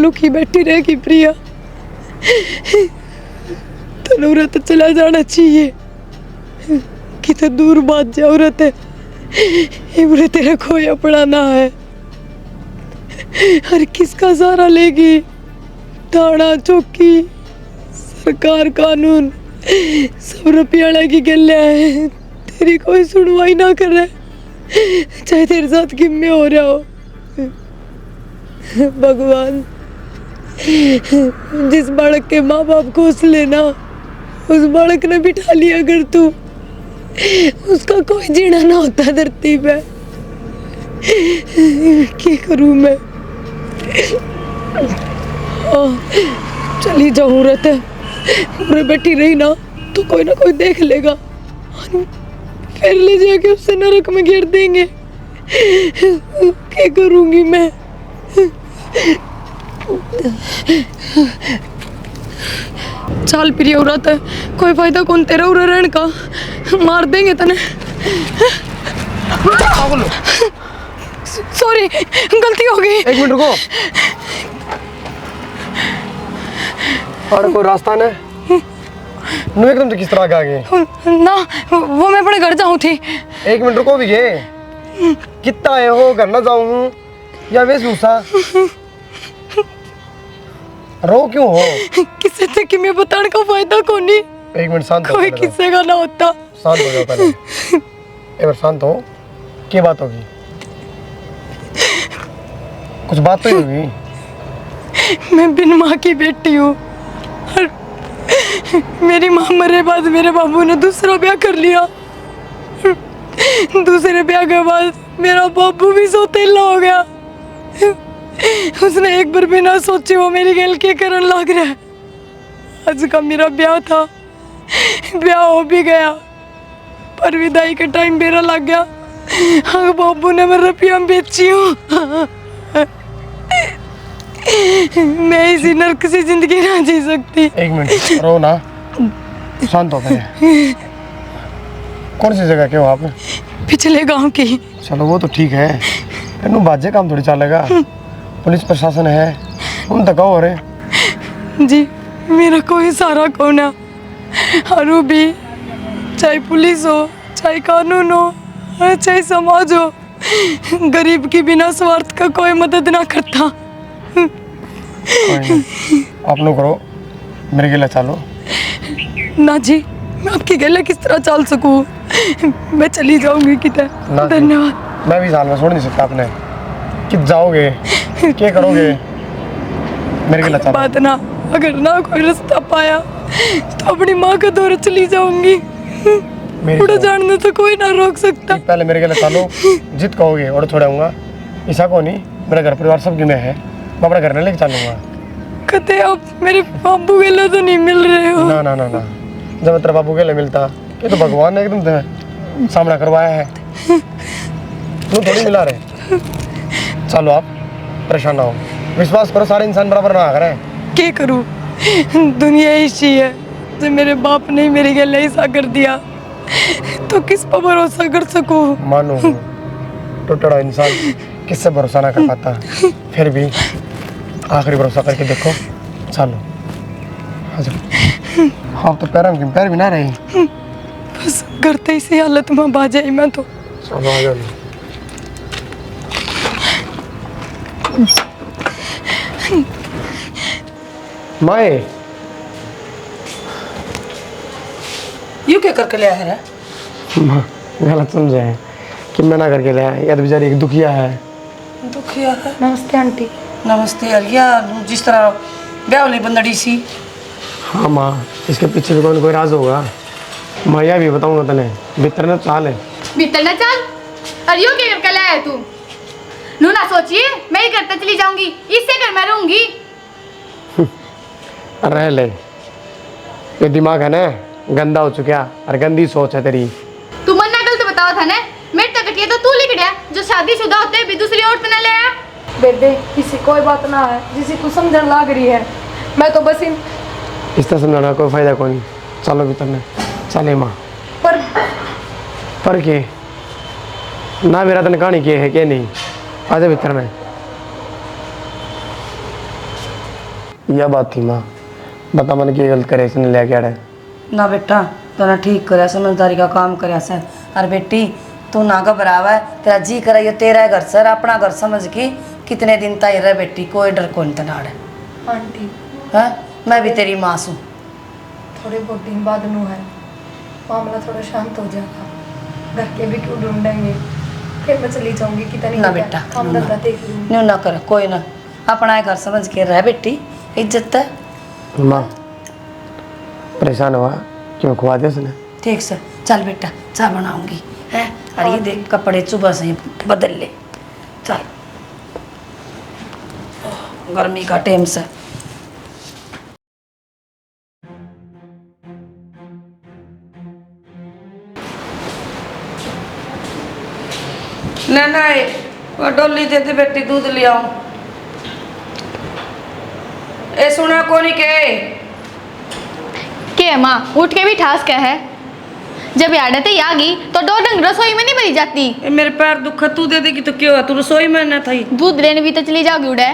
लुकी बैठी रहेगी प्रिया, तनूरत चला जाना चाहिए। कितने दूर बात जरूरत है, इमरे तेरा कोई अपना ना है। हर किसका सहारा लेगी? थाना चौकी सरकार कानून सब रुपया की गले है, तेरी कोई सुनवाई ना करे, चाहे तेरे साथ किम्मे हो रहा हो। भगवान, जिस बालक के माँ बाप को उस लेना, उस बालक ने बिठा लिया अगर तू, उसका कोई जीना ना होता धरती पे। क्या करूं मैं? चली जरूरत है, उरे बैठी रही ना तो कोई ना कोई देख लेगा, फिर ले जाके उससे नरक में घेर देंगे। क्या करूंगी मैं? चाल प्रिय औरत है, कोई फायदा कौन तेरा उरे रहने का, मार देंगे तने। सॉरी, गलती हो गई। एक मिनट रुको। और कोई रास्ता ने नु एकदम से किस तरह आ गए ना, वो मैं अपने घर जाऊँ थी। एक मिनट रुको भी गए। कितना है हो, घर ना जाऊँ हूँ या वे सूसा रो क्यों हो? किसे थे कि मैं बताने का फायदा कौन नहीं। एक मिनट शांत हो, कोई किसे का ना होता। शांत हो जाओ पहले, एक बार शांत हो। क्या बात होगी? कुछ बात तो ही होगी। मैं बिन माँ की बेटी हूँ और मेरी माँ मरे बाद मेरे बाबू ने दूसरा ब्याह कर लिया। दूसरे ब्याह के बाद मेरा बाबू भी सौतेला हो गया। उसने एक बार बिना सोचे वो मेरी गल के करन लग रहा है। आज का मेरा ब्याह था, ब्याह हो भी गया, पर विदाई के टाइम मेरा लग गया। हाँ, बाबू ने मेरे रुपया बेची हूँ। मैं इसी नर्क से जिंदगी ना जी सकती। एक मिनट रो ना, शांत हो पहले। कौन सी जगह के हो आप? पिछले गांव की। चलो वो तो ठीक है, तेनू बाजे काम थोड़ी चलेगा। पुलिस प्रशासन है, उन तक हो रहे जी। मेरा कोई सारा कौन है, और वो भी चाहे पुलिस हो, चाहे कानून हो, चाहे समाज हो, गरीब की बिना स्वार्थ का कोई मदद ना करता। आप लोग करो, मेरे गले चलो। ना जी, मैं आपकी गले किस तरह चल सकूं? मैं चली जाऊंगी किधर। धन्यवाद। मैं भी साल में छोड़ नहीं सकता आपने। कित जाओगे, क्या करोगे? मेरे गले चलो। बात ना, अगर ना कोई रास्ता पाया तो अपनी माँ का दौर चली जाऊंगी। उड़ा जाने तो कोई ना रोक सकता। पहले मेरे गले चलो, जित कहोगे और छोड़ूंगा। ऐसा को नहीं, मेरा घर परिवार सब में है, मैं अपने घर में लेके चलूंगा। कहते आप मेरे बाबू के लिए तो नहीं मिल रहे हो? ना ना ना ना, जब तेरा बाबू के लिए मिलता, ये तो भगवान ने एकदम सामना करवाया है, तू थोड़ी मिला रहे। चलो आप परेशान ना हो, विश्वास करो सारे इंसान बराबर ना करें। क्या करूं, दुनिया ऐसी है। जब मेरे बाप ने मेरे गले ऐसा कर दिया तो किस पर भरोसा कर सकूं? मानो टूटा इंसान किससे भरोसा ना कर पाता, फिर भी आखिरी भरोसा करके देखो। चलो हाँ, तो पैर भी ना रही, बस करते इसी हालत में बाजे मैं तो। चलो आ जाओ। माए यू क्या करके ले आया है? गलत समझे हैं कि मैं ना करके ले आया, या तो बेचारी एक दुखिया है। दुखिया है? नमस्ते आंटी। नमस्ते अलिया, जिस तरह ब्याह वाली बंदड़ी सी। हाँ माँ, इसके पीछे भी कोई ना कोई राज होगा। मैं यह भी बताऊंगा तने, भीतर न चाल है। भीतर न चाल? अरे यो क्या करके लाया तू? नू ना सोचिए, मैं ही करते चली जाऊंगी, इससे घर में रहूंगी। रह ले, ये दिमाग है ना गंदा हो चुका और गंदी सोच है तेरी। तू मन ना गलत बताओ था ना, मेरे तक ये तो तू लिख दिया जो शादीशुदा होते भी दूसरी औरत न ले आया। बेबे किसी कोई बात ना है जिसे तू समझने लग रही है, मैं तो बस इस तरह समझाना कोई फायदा कोई नहीं। चलो भीतर ने चले माँ। पर के ना मेरा तन कहानी के है के नहीं, आजा भीतर में। यह बात थी माँ, बता मैंने क्या गलत करे इसने लेके आड़े। ना बेटा तूने ठीक करे, समझदारी का काम करे से। और बेटी तू ना घबरावा है, तेरा जी करे ये तेरा घर सर अपना घर समझ के कितने दिन तक रह बेटी, कोई डर कौन तनाड़ है। आंटी हैं? मैं भी तेरी माँ हूँ। थोड़े बहुत दिन बाद नू है मामला थोड़ा शांत हो जाएगा, घर के भी क्यों ढूंढेंगे, फिर मैं चली जाऊंगी कि तनी ना बेटा, काम ना। धंधा देख लूंगी। न्यू ना कर कोई ना, अपना घर समझ के रह बेटी, इज्जत है। माँ परेशान हुआ क्यों, खुआ दे उसने। ठीक से चल बेटा, चाय बनाऊंगी है। और ये देख कपड़े सुबह से ही बदल ले, चल गर्मी का टाइम से। लेना है वो डोली दे दे बेटी, दूध ले आऊं। ए सुना कोनी के माँ उठ के भी ठास क्या है, जब याद आ गई तो दो डंग रसोई में नहीं बनी जाती। ए मेरे पैर दुख, तू दे देगी तो क्यों है, तू रसोई में ना थी। दूध लेने भी तो चली जाओगी उड़े,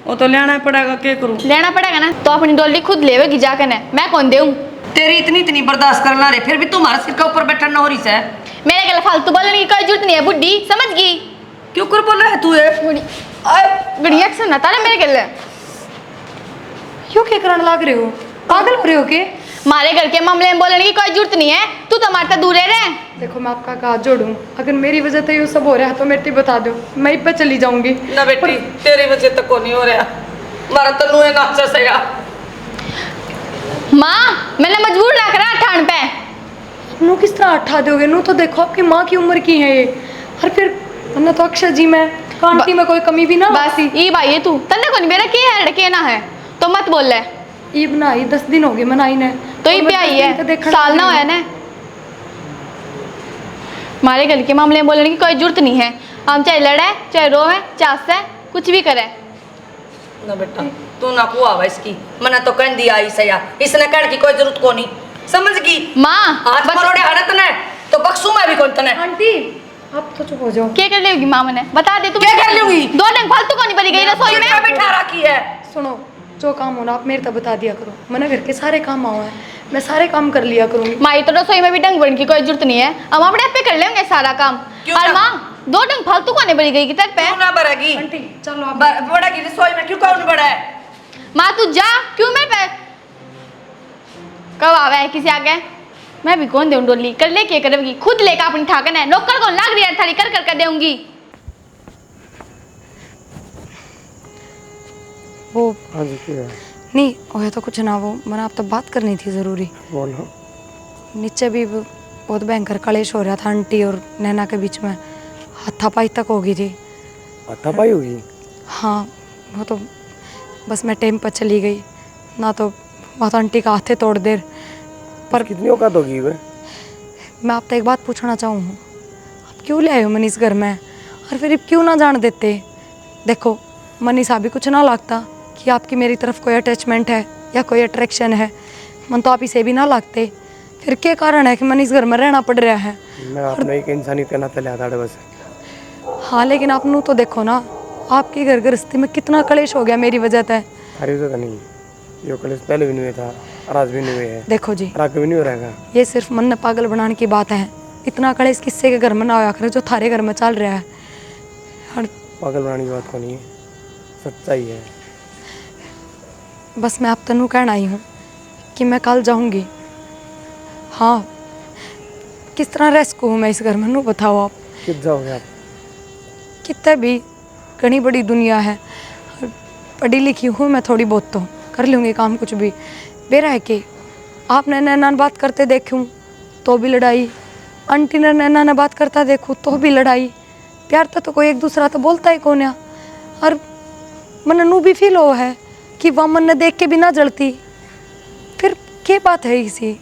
वो तो लेना ही पड़ेगा, क्या करूं। लेना पड़ेगा ना, तो अपनी डोली खुद लेवेगी जाकर ने, मैं कौन देऊं। तेरी इतनी बर्दाश्त करना रे, फिर भी तुम्हारे सिर के ऊपर बैठना हो रही है। मेरे गले फालतू बोलने की कोई जरूरत नहीं है, बुड्ढी समझ गई। क्यों कर बोला है तू ये? गड़िया से ना तारे मेरे गले क्यों क्या करने लग रहे हो, पागल हो रहे हो के? मारे घर के मामले में बोलने की कोई जरूरत नहीं है, तू तो हमारे दूर रह। देखो मैं आपका हाथ जोड़ूं, अगर मेरी वजह से ये सब हो रहा है तो मेरे बता दो, मैं पे चली जाऊंगी। ना बेटी तेरी वजह तक को नहीं हो रहा, मारा तनु है नाचा सेगा। माँ मैंने मजबूर ना करा ठाण पे। नू किस तरह उठा दोगे, नू तो देखो आपकी माँ की उम्र की है ये, और फिर वरना तो अक्षय जी में कांटी में कोई कमी भी ना बस ई भाई तू तन्ने को नहीं मेरा के है के ना है तो मत बोल ले। ये बनाई 10 दिन हो गए मनाई ने, तो ये पे आई है साल ना होया ने। हमारे घर के मामले में बोलने की कोई जरूरत नहीं है, हम चाहे लड़े चाहे रोवे चाहे कुछ भी करे। ना बेटा तू ना कुआ हुआ इसकी, मना तो कह दिया इसया, इसने कहने की कोई जरूरत को नहीं, समझ गई। माँ हाथ मरोड़े हड़त ने तो बख्शू मैं भी कौन तने। आंटी आप तो चुप हो जाओ। क्या कर लेगी माँ मैंने बता दे, तू क्या कर लूंगी? दो डंग फालतू को नहीं बनी गई रसोई में बैठा रखी है। सुनो जो काम होना आप मेरे तक बता दिया करो, मैंने घर के सारे काम आओ है, मैं सारे काम कर लिया करूंगी। माई तो रसोई में भी डंग बनने की कोई जरूरत नहीं है, हम अपने आप पे कर लेंगे सारा काम। क्यों और ना? माँ दो डंग फालतू को नहीं बनी गई किधर पे। क्यों ना बढ़ेगी? आंटी चलो आप बड़ा की रसोई में क्यों कौन बड़ा है? माँ तू जा, क्यों मेरे पे कब आवे है किसी आगे, मैं भी कौन दूं डोली कर ले, क्या करेगी खुद लेकर अपनी ठाकन है, नौकर कौन लाग रही है थाली कर कर देऊंगी। वो हाँ जी क्या है? नहीं वो तो कुछ ना, वो मैंने आप तो बात करनी थी ज़रूरी। बोलो। नीचे भी बहुत भयंकर कलेश हो रहा था आंटी और नैना के बीच में, हाथापाई तक हो गई थी। हाथापाई हुई? हाँ वो तो बस मैं टाइम पर चली गई ना, तो वहाँ तो आंटी का हाथे तोड़ दे। पर कितनी औकात होगी वे? मैं आपसे एक बात पूछना चाहूँ, आप क्यों ले आए हो मनीष घर में, और फिर क्यों ना जान देते? देखो मनीषा भी कुछ ना लगता कि आपकी मेरी तरफ कोई अटैचमेंट है या कोई अट्रैक्शन है, मन तो आप इसे भी ना लगते, फिर क्या कारण है कि मनीष घर में रहना पड़ रहा है? मैं आपने एक इंसानी के नाते लिया था बस। हाँ लेकिन आप नू तो देखो ना, आपके घर गृहस्थी में कितना कलेश हो गया मेरी वजह से। अरे तो नहीं, यो कलेश पहले भी नहीं हुआ था और आज भी नहीं हुए है, देखो जी और आगे भी नहीं हो रहेगा। ये सिर्फ मन ने पागल बनाने की बात है, इतना कलेश किससे के घर में ना होया करे जो थारे घर में चल रहा है। और पागल बनाने की बात को नहीं है, सच्चाई है। बस मैं आप तनु कहना आई हूँ कि मैं कल जाऊँगी। हाँ किस तरह रह सकूँ मैं इस घर में, नू बताओ आप। कित जाओगे आप? कितने भी घनी बड़ी दुनिया है, पढ़ी लिखी हूँ मैं थोड़ी बहुत, तो कर लूँगी काम कुछ भी। बेरा है कि आपने नैना बात करते देखूँ तो भी लड़ाई, आंटी ने नैना ने बात करता देखूँ तो भी लड़ाई, प्यार तो कोई एक दूसरा तो बोलता ही कौन है। और मन नू भी फील हो है कि वह मन ने देख के भी ना जलती, फिर क्या बात है इसी।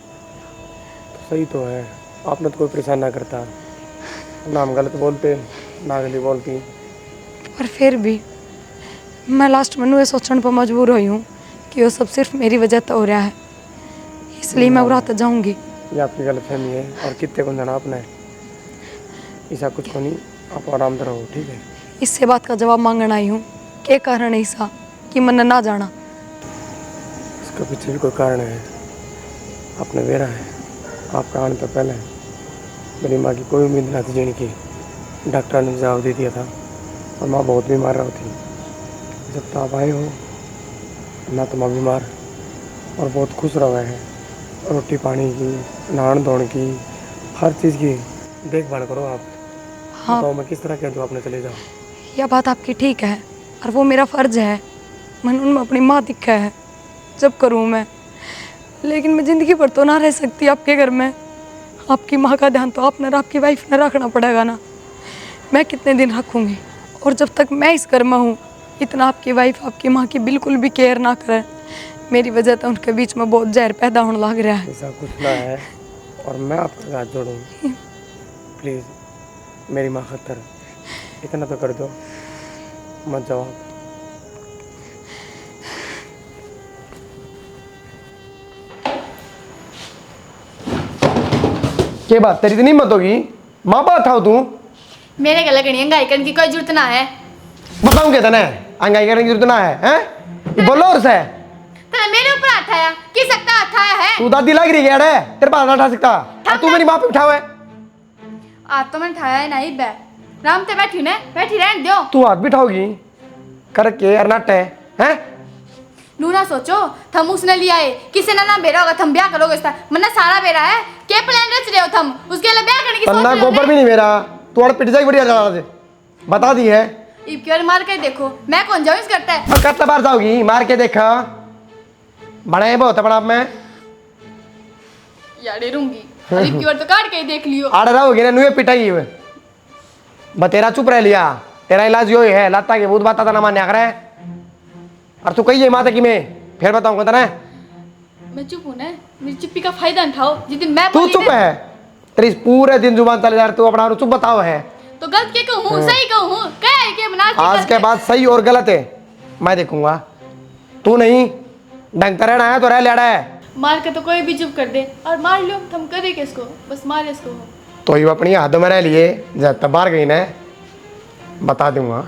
सही तो है, आपने तो कोई परेशान ना करता, ना हम गलत बोलते ना गली बोलती। पर फिर भी मैं लास्ट में ये सोचने पर मजबूर हुई हूँ कि वो सब सिर्फ मेरी वजह तो हो रहा है, इसलिए मैं उड़ा जाऊँगी। ये आपकी गलत फहमी है और कितने को जाना आपने, ऐसा कुछ को नहीं, आप आराम से रहो ठीक है। इससे बात का जवाब मांगना आई हूँ, क्या कारण है ऐसा कि मन ना जाना? इसके पीछे भी कोई कारण है। आपने बेरा है, आपका आने तो पहले मेरी माँ की कोई उम्मीद नहीं थी जीने की। डॉक्टर ने जवाब दे दिया था और माँ बहुत बीमार रही थी। जब तक आप आए हो ना तो माँ बीमार और बहुत खुश रहा है। रोटी पानी की, नहान धोने की, हर चीज़ की देखभाल करो आप। हाँ। बताओ मैं किस तरह कह दूँ आपने चले जाओ। यह बात आपकी ठीक है और वो मेरा फ़र्ज़ है। मन उनमें अपनी माँ दिखा है जब करूँ मैं, लेकिन मैं ज़िंदगी भर तो ना रह सकती आपके घर में। आपकी माँ का ध्यान तो आपने और आपकी वाइफ ने रखना पड़ेगा ना। मैं कितने दिन रखूँगी? और जब तक मैं इस घर में हूँ इतना आपकी वाइफ आपकी माँ की बिल्कुल भी केयर ना करे। मेरी वजह तो उनके बीच में बहुत जहर पैदा होने लग रहा है। ऐसा कुछ ना है और मैं आपके हाथ जोड़ूँ। प्लीज़ मेरी माँ खतर इतना तो कर दो, मत जाओ आप। क्या बात तेरी इतनी हिम्मत होगी? माँ बात था तू? मेरे गले गणी अंगाई करने की कोई जरूरत ना है। बताऊँ क्या तने? अंगाई करने की जरूरत ना है, हैं? ये बोलो और से तने मेरे ऊपर हाथ आया, किस सकता हाथ आया है? तू दादी लग रही है तेरे पास ना उठा सकता और तू मेरी माँ पे उठाओ है। आज तो मैंने उठाया ही नहीं बे। राम ते बैठी ने, बैठी रहने दो। तू हाथ भी उठाओगी करके यार नट है, हैं? नू ना सोचो थम उसने लिया है, किसी ने ना बेरा होगा थम ब्याह करोगे इसका। मन्ना सारा बेरा है, क्या प्लान रच रहे हो थम? उसके लिए ब्याह करने की सोच तन्ना रहे हो गोबर ने? भी नहीं मेरा, तू और पिट जाएगी बढ़िया जला दे। बता दी है। इब क्यों मार के देखो, मैं कौन जाऊँ इस करता है? और कितना बार जाओगी मार के देखा? बड़े बहुत है बड़ा मैं यार डरूंगी। इब क्यों तो काट के ही देख लियो। आड़ रहोगी ना नुए पिटाई हुए। बतेरा चुप रह लिया, तेरा इलाज यो ही है लाता के भूत बाता ना मान्या करे। और तू कही है माता की मैं फिर बताऊंगा तना। मैं चुप हूँ ना, मेरी चुप्पी का फायदा उठाओ। जिस दिन मैं तू बोली चुप ना, है, तेरी पूरे दिन जुबान चले जा रही, तू अपना चुप बताओ है। तो गलत के कहूँ सही कहूँ क्या है कि बना के आज गलत के है? बाद सही और गलत है मैं देखूंगा। तू नहीं ढंग रहना है तो रह लेड़ा है। मार के तो कोई भी चुप कर दे और मार लो, हम करे किसको? बस मार इसको। तो ये अपनी हाथों में रह लिए जब तक बाहर गई ना बता दूंगा।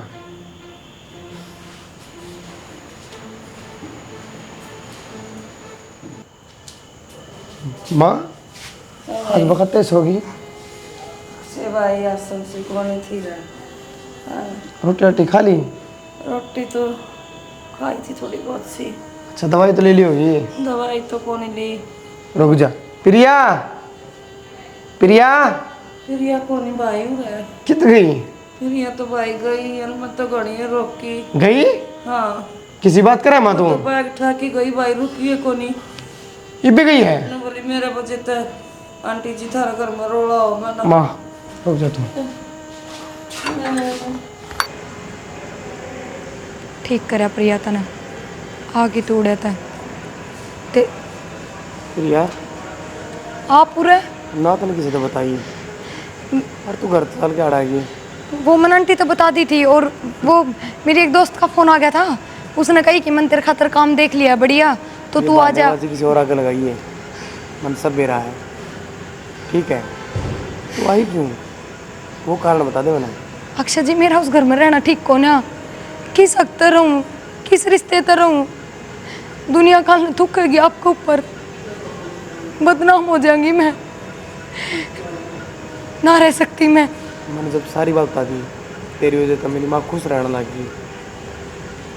माँ आज वक्त तेज होगी। से भाई आसन से कौन थी रहा। रोटी रोटी खा ली? रोटी तो खाई थी थोड़ी बहुत सी। अच्छा दवाई तो ले ली होगी? दवाई तो कौन ली। रुक जा प्रिया, प्रिया फिर यह कौन भाई हुआ है। कित गई? फिर यह तो भाई गई और मैं तो घड़ी रोकी। गई? हाँ किसी बात करे माँ तू? तो बैग उठा के गई भाई रुकी है कोनी। ये भी गई है? ने बोली मेरे बजे तो आंटी जी थारा घर में रोला हो मैं ना। माँ रुक जा तू। ठीक करा प्रिया तने आगे तू उड़े ते प्रिया आप पूरे ना तूने किसी को बताई और तू घर चल के आड़ाएगी। वो मन आंटी तो बता दी थी। और वो मेरी एक दोस्त का फ़ोन आ गया था, उसने कही कि मन तेरे खातर काम देख लिया बढ़िया तो तू आ जा। किसी और आगे लगाई है मन सब बेरा है। ठीक है तू आई क्यों? वो कारण बता दे मैंने। अक्षय जी मेरा उस घर में रहना ठीक को ना। किस हक रहूँ, किस रिश्ते तर रहूँ? दुनिया काल में थूकेगी आपके ऊपर, बदनाम हो जाऊंगी मैं, ना रह सकती मैं। मैंने जब सारी बात बता दी तेरी वजह से मेरी माँ खुश रहने लगी।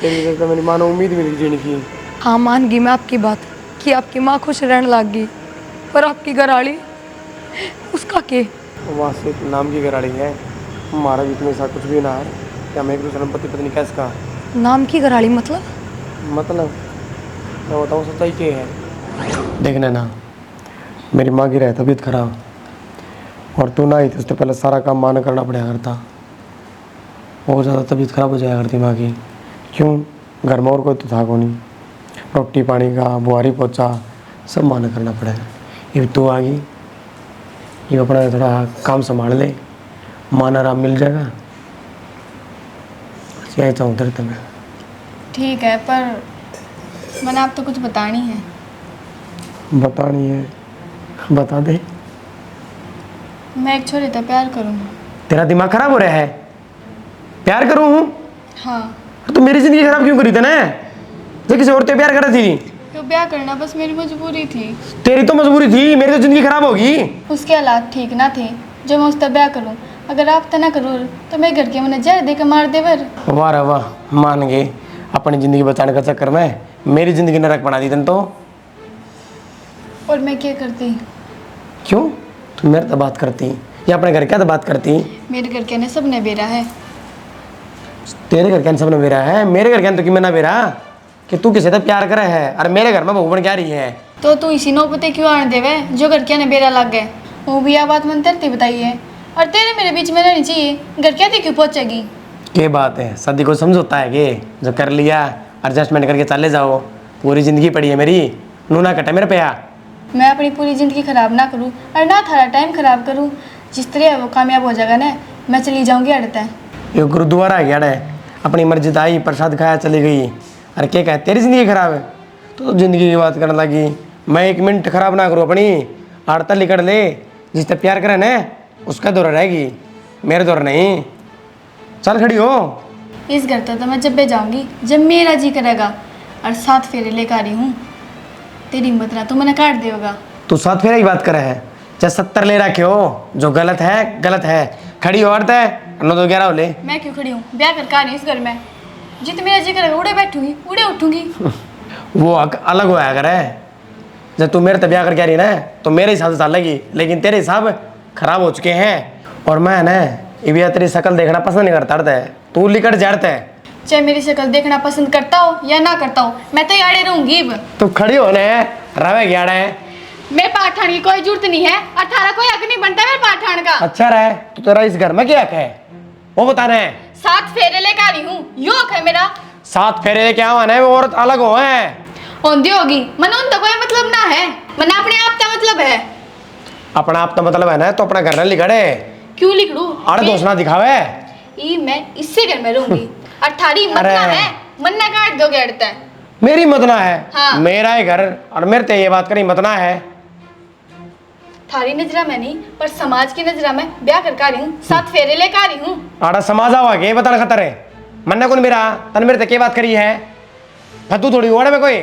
तेरी वजह से मेरी माँ ने उम्मीद मिली जीने की। हाँ मान गई मैं आपकी बात कि आपकी माँ खुश रहने लग गई, पर आपकी घरवाली उसका के वहाँ से एक नाम की घराड़ी है, हमारा बीच में ऐसा कुछ भी ना है कि हम एक दूसरे में पति पत्नी कैसे का। नाम की घरवाली मतलब? मैं बताऊँ सच्चाई क्या है। देखने ना मेरी माँ की रहे तबीयत खराब और तू ना आई थी उससे पहले सारा काम माँ ने करना पड़ा करता। बहुत ज़्यादा तबीयत खराब हो जाया करती माँ की। क्यों? घर में और कोई तो था को नहीं, रोटी पानी का बुआरी पोछा सब माँ ने करना पड़ा। ये तू आ गई, ये अपना थोड़ा काम संभाल ले, माँ ने आराम मिल जाएगा। यही चाहूँ तेरे तुम्हें। ठीक है पर मैंने आप तो कुछ बतानी है। बतानी है बता दे। मैं एक छोरे से प्यार करूँगा। तेरा दिमाग खराब हो रहा है? प्यार करूँ? हाँ तो मेरी जिंदगी खराब क्यों करी तने? जो किसी और से प्यार कर रही थी। तो ब्याह करना बस मेरी मजबूरी थी। तेरी तो मजबूरी थी, मेरी तो जिंदगी खराब होगी। उसके हालात ठीक ना थे जो मैं उसका ब्याह करूं। अगर आप तना करूँ तो मैं घर के मैंने जहर देकर मार देवर। वाह रे वाह, मान गए। अपनी जिंदगी बचाने का चक्कर में मेरी जिंदगी नरक बना दी तुम तो। और मैं क्या करती? क्यों? तुम मेरे से बात करती या अपने घर क्या तो बात करती? मेरे घर के ने सब ने बेरा है। तेरे घर क्या सबने बेरा है, मेरे घर क्या तो कि मैं ना बेरा कि तू किसी से प्यार करे है और मेरे घर में बहू बन क्या रही है। तो तू इसी नौबते क्यों आने देवे जो घर के ने बेरा लग गए? वो भी आ बात मन तेरती बताई है और तेरे मेरे बीच में रहनी चाहिए। घर क्या थी क्यों पहुंचेगी? क्या बात है, शादी को समझौता है कि जो कर लिया एडजस्टमेंट करके चले जाओ। पूरी जिंदगी पड़ी है मेरी, नूना कटे मेरे पे आ। मैं अपनी पूरी ज़िंदगी ख़राब ना करूँ और ना थारा टाइम ख़राब करूँ। जिस तरह वो कामयाब हो जाएगा ना, मैं चली जाऊँगी अड़ता है। ये गुरुद्वारा है यार, अपनी मर्जी से आई प्रसाद खाया चली गई। अरे क्या कहे तेरी जिंदगी खराब है तो जिंदगी की बात करने लगी। मैं 1 मिनट खराब ना करूँ अपनी, आड़ता लिकड़ ले। जिससे प्यार करे ना उसका दौरा रहेगी, मेरे दौरा नहीं। चल खड़ी हो। इस घर तो मैं जब भी जाऊँगी जब मेरा जी करेगा और 7 फेरे लेकर आ रही हूँ। तेरी हिम्मत ना तो मैंने काट देगा। तू 7 फेरे की बात करे है, चाहे 70 ले रखे हो। जो गलत है गलत है। खड़ी हो औरत है, 9 तो 11 हो ले। मैं क्यों खड़ी हूँ? ब्याह करके आ रही हूँ इस घर में। जित मेरा जी करेगा उड़े बैठूंगी उड़े उठूंगी। वो अलग होया करे। जब तू मेरे से ब्याह करके आ रही ना तो मेरे हिसाब से चलेगी, लेकिन तेरे हिसाब खराब हो चुके हैं। और मैं ना ये तेरी शक्ल देखना पसंद नहीं करता है। तू लिकट जाड़ता है। चाहे मेरी शक्ल देखना पसंद करता हो या ना करता हो, मैं तो आड़े रहूंगी। तू खड़ी हो ना रवे गया है। मेरे पाठान की कोई जरूरत नहीं है और थारा कोई हक नहीं बनता मेरे पाठान का। अच्छा रहे तो तेरा इस घर में क्या हक है वो बता रहे हैं। 7 फेरे लेकर आ रही हूँ, यो हक है मेरा। 7 फेरे क्या हुआ ना, वो औरत अलग हो है। होंदी होगी मन उन तो कोई मतलब ना है। मन अपने आप का मतलब है। अपना आप तो मतलब है ना, तो अपना घर ना लिखड़े। क्यों लिखड़ू? अरे दोस्त ना दिखावे। मैं इससे घर में रहूंगी और थारी मत ना है मन ना काट दोगे अड़ता है। मेरी मतना है। हाँ। मेरा है घर और मेरे ते ये बात करी मतना है। थारी नजरा में नहीं पर समाज की नजरा में ब्याह करके आ रही हूँ। 7 फेरे लेकर आ रही हूँ। आड़ा समाज आवा के बता खतर है। मन्ना कौन मेरा तन मेरे ते के बात करी है। फद्दू थोड़ी ओड़े में कोई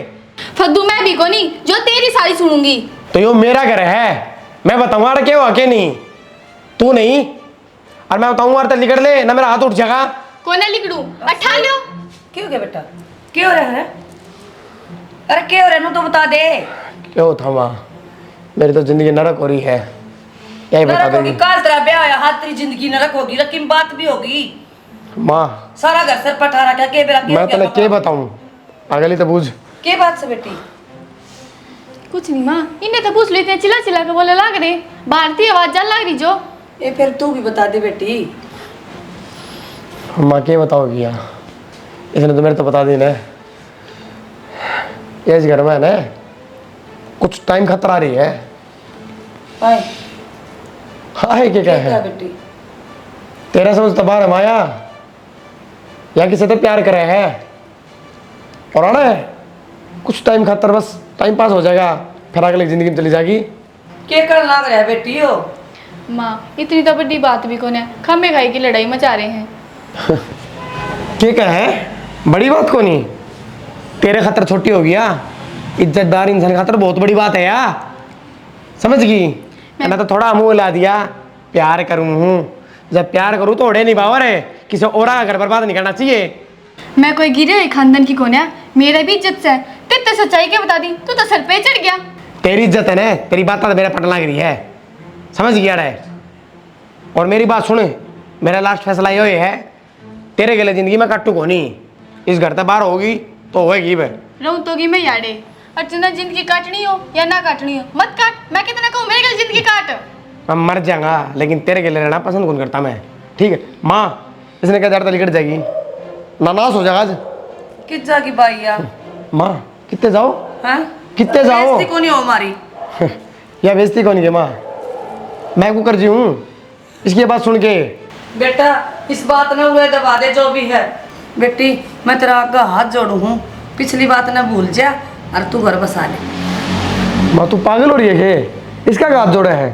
फद्दू मैं भी को नहीं जो तेरी सारी सुनूंगी। तो यो मेरा घर है, मैं बताऊंगा क्या हुआ के नहीं। तू नहीं और मैं बताऊंगा तो लिकड़ ले ना, मेरा हाथ उठ जाएगा। कोने लिखड़ू अठा लो। क्यों गया बेटा? क्यों हो रहा है? अरे क्यों हो रहा है? नू तो बता दे। क्यों था माँ, मेरी तो जिंदगी नरक हो रही है। यही बता नरक होगी? देगी कल तेरा ब्याह होया हाथ तेरी जिंदगी नरक होगी, लेकिन बात भी होगी। माँ। सारा घर सर पटा रखा के बेरा मैं तेने क्या बताऊं, अगली तो बूझ। के बात से बेटी? कुछ नहीं माँ, इन्हें तो पूछ लेते हैं। चिल्ला चिल्ला के बोले लाग रहे भारतीय आवाज जान लग रही जो। ये फिर तू भी बता दे बेटी। माँ क्या बताओगी यार, इसने तो मेरे तो बता दी ना। ये इस घर में है ना कुछ टाइम खतरा रही है। हाय हाँ है क्या क्या है बेटी? तेरा समझ तो बाहर है माया, या किसी से प्यार करे है और आना है कुछ टाइम खातर, बस टाइम पास हो जाएगा, फिर अगली जिंदगी में चली जाएगी। के कर लाग रहा है बेटी हो? माँ इतनी तो बड़ी बात भी कौन है, खम्बे खाई की लड़ाई मचा रहे हैं। क्या है बड़ी बात को नहीं, तेरे खतर छोटी हो गया। इज्जतदार इंसान खातर बहुत बड़ी बात है यार, समझ गई? मैंने तो थोड़ा मुंह ला दिया, प्यार करूँ हूँ। जब प्यार करूँ तो ओढ़े निभावर है, किसी और का घर बर्बाद नहीं करना चाहिए। मैं कोई गिरे हुए खानदान की कौन है, मेरा भी इज्जत से है। तेरे तो सच्चाई क्या बता दी, तू तो सर पे चढ़ गया। तेरी इज्जत है ना, तेरी बात तो मेरा पटन लग रही है, समझ गया रे? और मेरी बात सुन, मेरा लास्ट फैसला ये है, तेरे गले जिंदगी में काटू को नहीं। इस घर से बाहर होगी तो होगी भाई। रहूं तोगी मैं याडे, और तुझे जिंदगी काटनी हो या ना काटनी हो मत काट। मैं कितना कहूँ मेरे गले जिंदगी काट। मैं मर जाऊंगा लेकिन तेरे गले रहना पसंद कौन करता मैं, ठीक है? माँ इसने क्या डरता लिकट जाएगी, नानास हो जाएगा आज। किस जागी बाई या? माँ कितने जाओ, हैं? कितने जाओ? बेइज्जती को नहीं हो हमारी। या बेइज्जती कौन है माँ, मैं कुकर जी हूँ। इसकी बात सुन के बेटा इस बात ने हुए दबा दे जो भी है। बेटी मैं तेरा आगा हाथ जोड़ू हूँ, पिछली बात न भूल जा और तू घर बसा ले। माँ तू पागल हो रही है के? इसका हाथ जोड़े है,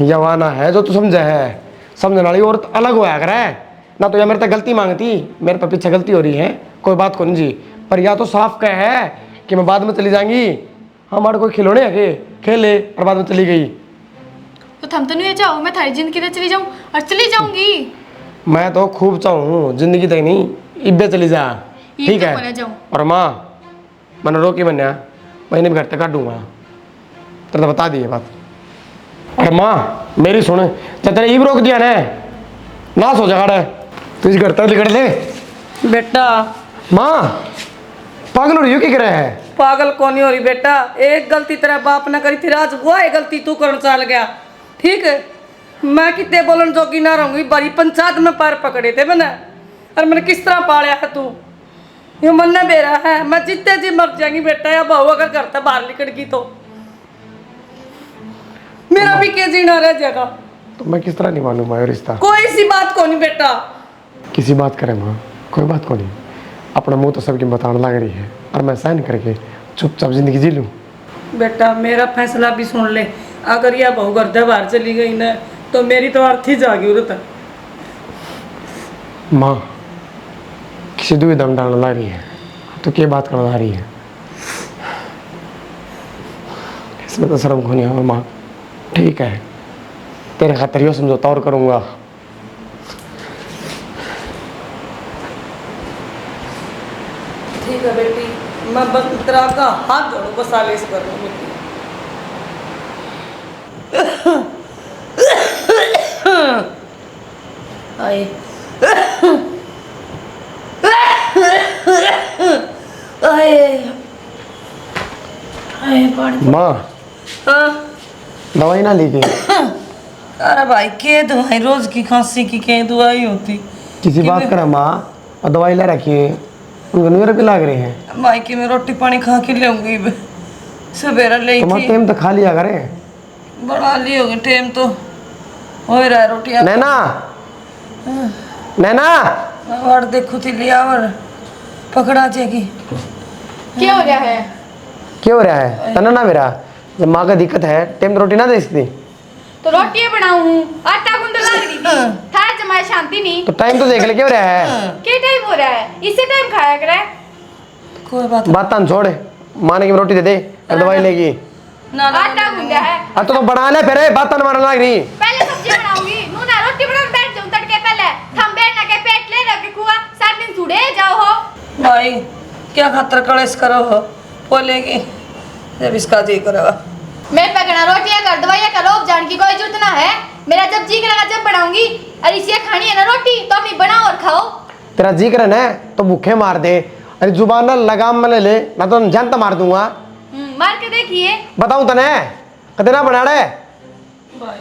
जवाना है जो तू समझे है। समझने वाली औरत अलग होया करे ना, तो या मेरे तक गलती मांगती, मेरे पर पीछे गलती हो रही है कोई बात को नहीं जी, पर या तो साफ कह है कि मैं बाद में चली जाएंगी। हमारे कोई खिलौने है के खेले और बाद में चली गई। तो थम तो नहीं चाहो मैं थारी जिंदगी तो चली जाऊं और चली जाऊंगी। मैं तो खूब चाहूँ जिंदगी तक नहीं, इब्बे चली जा। ये ठीक तो है। बोला जाऊं। और माँ मैंने रोकी बनया, महीने में घर तक काटूंगा। तेरे तो बता दिए बात। और माँ मेरी सुन, जब तेरे ईब रोक दिया ना नाश हो जाएगा। तुझे घर तक निकल ले। बेटा माँ पागल हो रही हो, क्या कर रहा है? पागल कौन नहीं हो रही बेटा, एक गलती तेरा बाप ने करी थी, आज वो है गलती तू करने चल गया। ठीक है, मैं कितने बोलन जोगी ना रहूंगी, बड़ी पंचायत में पैर पकड़े थे मैंने, और मैंने किस तरह पाला है तू। ये मन ने बेरा है, मैं जितने जी मर जाएंगी बेटा, या बहू अगर घर से बाहर निकल गई तो मेरा भी के जीना रह जाएगा। तो मैं किस तरह नहीं मानूंगा ये रिश्ता? कोई सी बात को नहीं बेटा। किसी बात करे माँ, कोई बात को नहीं। अपना मुंह तो सबकी बताने लग रही है और मैं सहन करके चुपचाप जिंदगी जी लूँ। बेटा मेरा फैसला भी सुन ले, अगर यह बहू घर से बाहर चली गई ना तो मेरी तो अर्थी जागी उधर तक। माँ किसी दूर दम डालने लग रही है तो क्या बात करने लग रही है? इसमें तो शर्म खोनी है माँ। ठीक है, तेरे खातिर यो समझौता और करूँगा। ठीक है बेटी, मैं बस तेरा का हाथ जोड़ू, बस आलिश कर लूँ बेटी। आए आए आए पानी। माँ हाँ दवाई ना ली गई? अरे भाई के दवाई, रोज की खांसी की के दवाई होती। किसी बात करा माँ, और दवाई ले रखी है, उनको न्यूर भी लग रही है। भाई की मैं रोटी पानी खा के लेऊंगी, सवेरा ले तुम्हारा थी, टाइम तो खा लिया करे। बड़ा ली होगी टाइम तो हो ही रहा है रोटी। नैना नैना और देखो थी लिया और पकड़ा जाएगी। क्या हो रहा है? क्यों हो रहा है? तना ना मेरा, जब माँ का दिक्कत है टाइम तो रोटी ना दे सकती? तो रोटियां बनाऊं, आटा गूंद लग रही थी, थारा जमाए शांति नहीं। तो टाइम तो देख ले, क्यों हो रहा है? क्या टाइम हो रहा है? इसे टाइम खाया करे। कोई बात बात तान छोड़, माने की रोटी दे दे और दवाई लेगी। ना ना आटा गूंदा है। अब तो बना ले फिर, बात तान मारने लग रही। पहले सब्जी बनाऊंगी, नू ना रोटी बनाने बैठ जाऊं तड़के पहले। थम बैठ ना के पेट ले रख के खुआ, सात दिन सुड़े जाओ हो। भाई क्या खातर कलेश करो हो, बोलेगी जब इसका जी करेगा। मैं पकड़ा रोटियां कर दवाइयां करो, जान की कोई जरूरत ना है। मेरा जब जी करेगा जब बनाऊंगी, और इसे खानी है ना रोटी तो अपनी बनाओ और खाओ। तेरा जी करे ना तो भूखे मार दे, अरे जुबान ना लगाम में ले ले, मैं तो जानता मार दूंगा। मार के देखिए। बताऊं तने कदे ना बना रहे भाई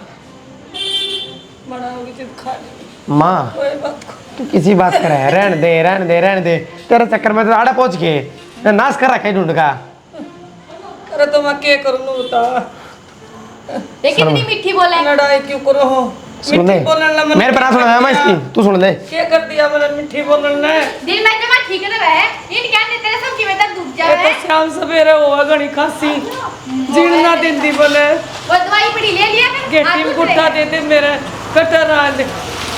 बनाओगी जब खा लेगी, माँ। कोई बात को। तू किसी बात करे, रहने दे रहने दे रहने दे। तेरे चक्कर में तो आड़े पहुंच के नाश कर रखा है ढूंढ का। अरे तो मैं क्या करूँ बता, ये कितनी मीठी बोले। लड़ाई क्यों करो हो? सुन ले, मिठी बोलने ला मैंने मेरे पर ना सुन मैं इसकी, तू सुन ले। क्या कर दिया मैंने मिठी बोलने ने? दिल में जमा ठीक रहे है, इन क्या ने तेरे सब्जी में दर्द दुख ये जावे। तो शाम सवेरे हुआ घनी खांसी, जीना दिन दी बोले वो दवाई पड़ी ले लिया फिर। गेटी में गुट्टा दे दे मेरे कटर आ दे।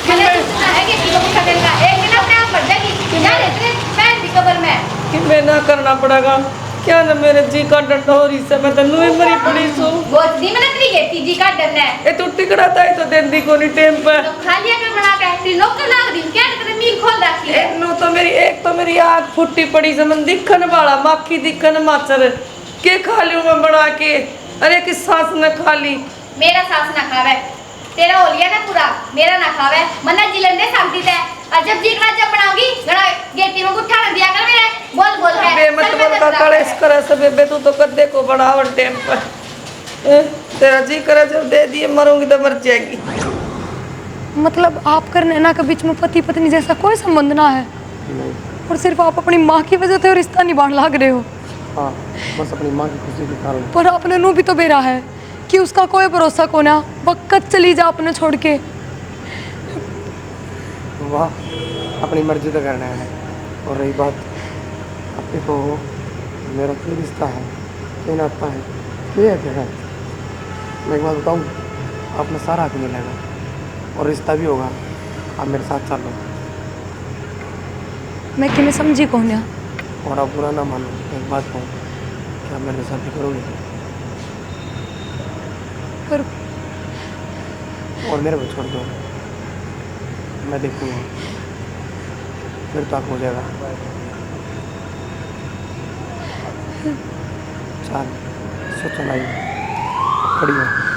मैंने सुना है कि किलो गुट्टा देगा, एक दिन अपने आप बढ़ जाएगी। जा रे तेरे पैर की कबर में। कि मैं ना करना पड़ेगा क्या ना, मेरे जी का डंडा हो रही से मैं तन्नू ही मरी पड़ी सो। वो दी मैंने तेरी गेटी जी का डरना है। ये तो टिकड़ा था तो दिन दी कोनी टाइम पे। तो खा लिया कर बना के तेरी नौकर लाग दी क्या ने तेरे मील खोल रखी है। एक तो मेरी आँख फुट्टी पड़ी से मन दिखन वाला माखी दिखन माचर के खा लियो मैं बना के। अरे किस सास ने खा ली? मेरा सास ना खावे, तेरा हो लिया ना पूरा, मेरा ना खावे। मन्ना जिलन दे शांति दे, और जब जी करा जब बनाऊंगी गड़ा गेटी में गुट्ठा ना दिया कर मेरे। बोल बोल है बे मत बोल का कलेश करे सब बे, तू तो कद्दे को बढ़ावन टाइम पर। तेरा जी करे जब दे दिए मरूंगी तो मर जाएगी। मतलब आप कर नैना के बीच में पति पत्नी जैसा कोई संबंध ना है, और सिर्फ आप अपनी माँ की वजह से रिश्ता निभाने लग रहे हो। हाँ बस अपनी माँ की खुशी के कारण। पर आपने नू भी तो बेरा है कि उसका कोई भरोसा को ना, वक्त चली जा अपने छोड़ के। वाह अपनी मर्जी तो करना है। और रही बात अपने को, मेरा कोई रिश्ता है क्या नाता है क्या है? मैं एक बात बताऊँ, अपना सारा हक मिलेगा और रिश्ता भी होगा। आप मेरे साथ चलो। मैं कि मैं समझी कौन है। और आप बुरा ना मानो, एक बात कहूँ, क्या मेरे साथ भी करोगे पर और मेरे को छोड़ दो, मैं देखूँगा, फिर तो आप हो जाएगा। चल सोचो नहीं, खड़ी हो।